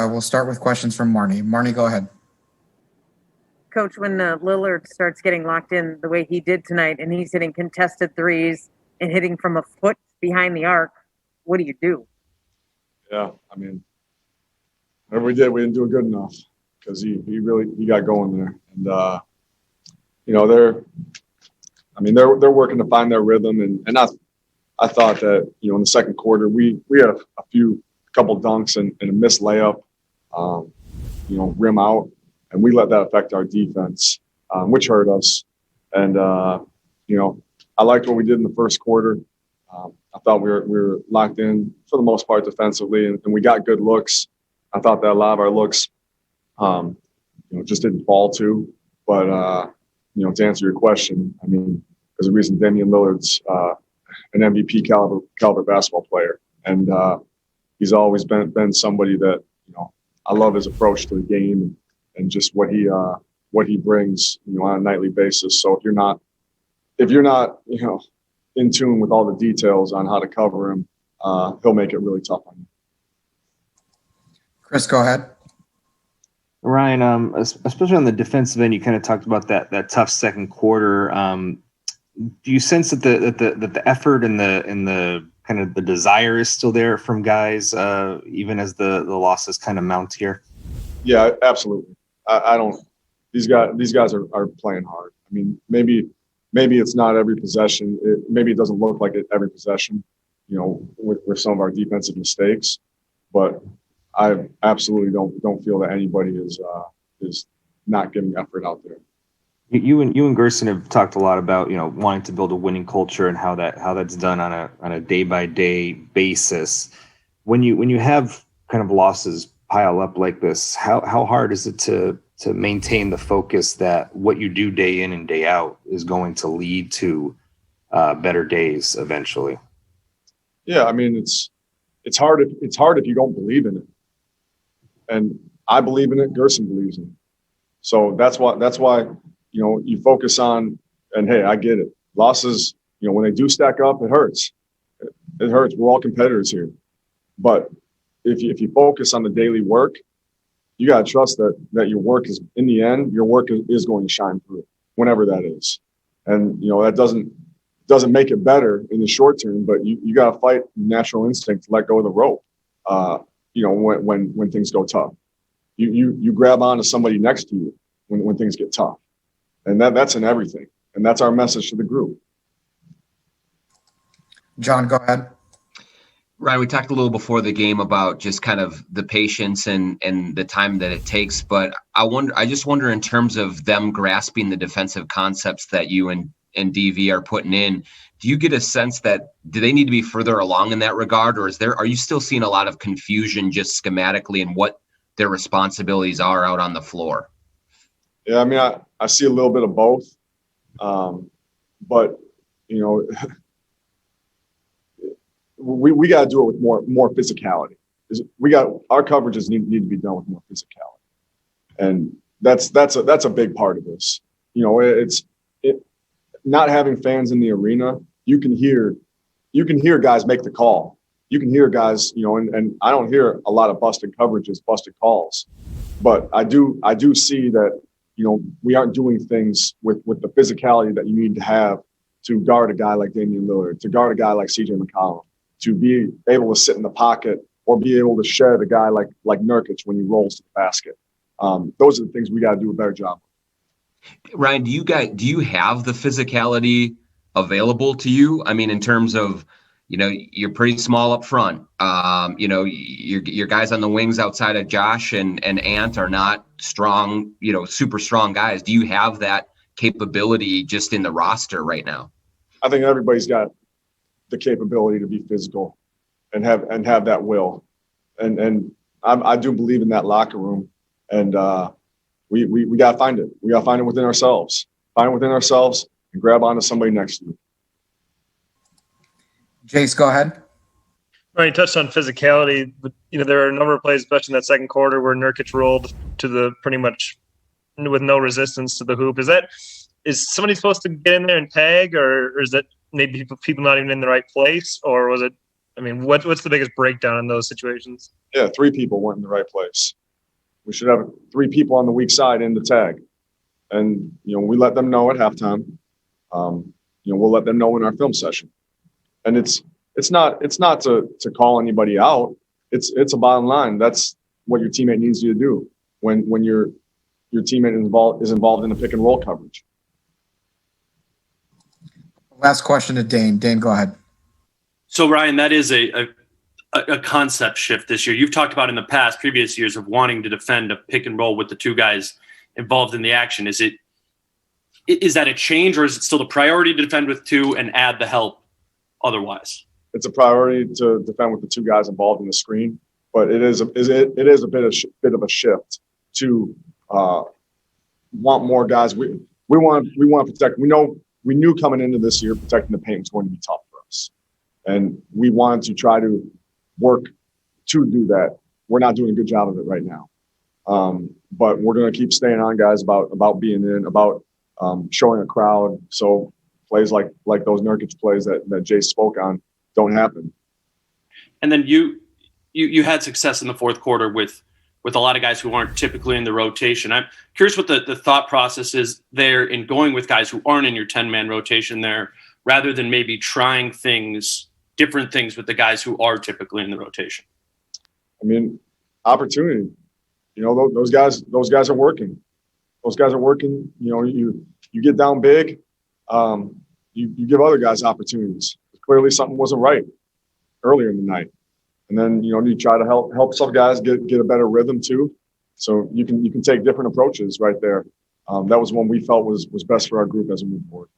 we'll start with questions from Marnie. Marnie, go ahead. Coach, when Lillard starts getting locked in the way he did tonight, and he's hitting contested threes and hitting from a foot behind the arc, what do you do? Yeah, I mean, whatever we did, we didn't do it good enough because he got going there, and they're working to find their rhythm, and I thought that in the second quarter we had a couple dunks and a missed layup, rim out, and we let that affect our defense, which hurt us. And I liked what we did in the first quarter. I thought we were locked in for the most part defensively, and we got good looks. I thought that a lot of our looks, just didn't fall to. But to answer your question, I mean, there's a reason Damian Lillard's an MVP caliber basketball player, and he's always been somebody that I love his approach to the game and just what he brings on a nightly basis. So if you're not in tune with all the details on how to cover him, he'll make it really tough on you. Chris, go ahead. Ryan, especially on the defensive end, you kind of talked about that tough second quarter. Do you sense that the effort and the kind of the desire is still there from guys, even as the losses kind of mount here? Yeah, absolutely. I don't. These guys are playing hard. I mean, maybe it's not every possession. Maybe it doesn't look like it every possession, with some of our defensive mistakes. But I absolutely don't feel that anybody is not giving effort out there. You and Gerson have talked a lot about wanting to build a winning culture and how that's done on a day by day basis. When you have kind of losses pile up like this, how hard is it to maintain the focus that what you do day in and day out is going to lead to better days eventually? Yeah, I mean it's hard if you don't believe in it, and I believe in it. Gerson believes in it, so that's why you focus on. And hey, I get it. Losses, when they do stack up, it hurts. It hurts. We're all competitors here, but if you focus on the daily work, you got to trust that your work is, in the end, your work is going to shine through, whenever that is. And, that doesn't make it better in the short term, but you got to fight natural instinct to let go of the rope, when things go tough. You grab on to somebody next to you when things get tough. And that's in everything. And that's our message to the group. John, go ahead. Ryan, we talked a little before the game about just kind of the patience and the time that it takes, but I just wonder in terms of them grasping the defensive concepts that you and DV are putting in, do you get a sense that do they need to be further along in that regard, or are you still seeing a lot of confusion just schematically in what their responsibilities are out on the floor? Yeah, I mean, I see a little bit of both, but we got to do it with more physicality. Our coverages need to be done with more physicality, and that's a big part of this. It's not having fans in the arena. You can hear guys make the call. You can hear guys, and I don't hear a lot of busted coverages, busted calls, but I do see that we aren't doing things with the physicality that you need to have to guard a guy like Damian Lillard, to guard a guy like CJ McCollum, to be able to sit in the pocket or be able to shed a guy like Nurkic when he rolls to the basket. Those are the things we got to do a better job of. Ryan, do you have the physicality available to you? I mean, in terms of, you're pretty small up front. Your guys on the wings outside of Josh and Ant are not strong, super strong guys. Do you have that capability just in the roster right now? I think everybody's got the capability to be physical and have that will. And I do believe in that locker room. And we got to find it. We got to find it within ourselves. Find it within ourselves and grab onto somebody next to you. Jace, go ahead. Right, you touched on physicality, but there are a number of plays, especially in that second quarter, where Nurkic rolled to the pretty much with no resistance to the hoop. Is somebody supposed to get in there and tag, or is that maybe people not even in the right place, or was it I mean, what's the biggest breakdown in those situations? Yeah, 3 people weren't in the right place. We should have 3 people on the weak side in the tag. And, we let them know at halftime. We'll let them know in our film session. And it's not to call anybody out. It's a bottom line. That's what your teammate needs you to do when your teammate is involved in the pick and roll coverage. Last question to Dane. Dane, go ahead. So Ryan, that is a concept shift this year. You've talked about in the past, previous years, of wanting to defend a pick and roll with the 2 guys involved in the action. Is that a change, or is it still the priority to defend with 2 and add the help otherwise? It's a priority to defend with the 2 guys involved in the screen, but it is a bit of a shift to want more guys. We want to protect. We knew coming into this year protecting the paint was going to be tough for us, and we wanted to try to work to do that. We're not doing a good job of it right now, but we're going to keep staying on guys about being in, about showing a crowd. So plays like those Nurkic plays that Jay spoke on don't happen. And then you had success in the fourth quarter with a lot of guys who aren't typically in the rotation. I'm curious what the thought process is there in going with guys who aren't in your 10-man rotation there, rather than maybe trying different things with the guys who are typically in the rotation. I mean, opportunity. Those guys are working. Those guys are working. You get down big. You give other guys opportunities. Clearly something wasn't right earlier in the night. And then, you try to help some guys get a better rhythm too. So you can take different approaches right there. That was one we felt was best for our group as we move forward.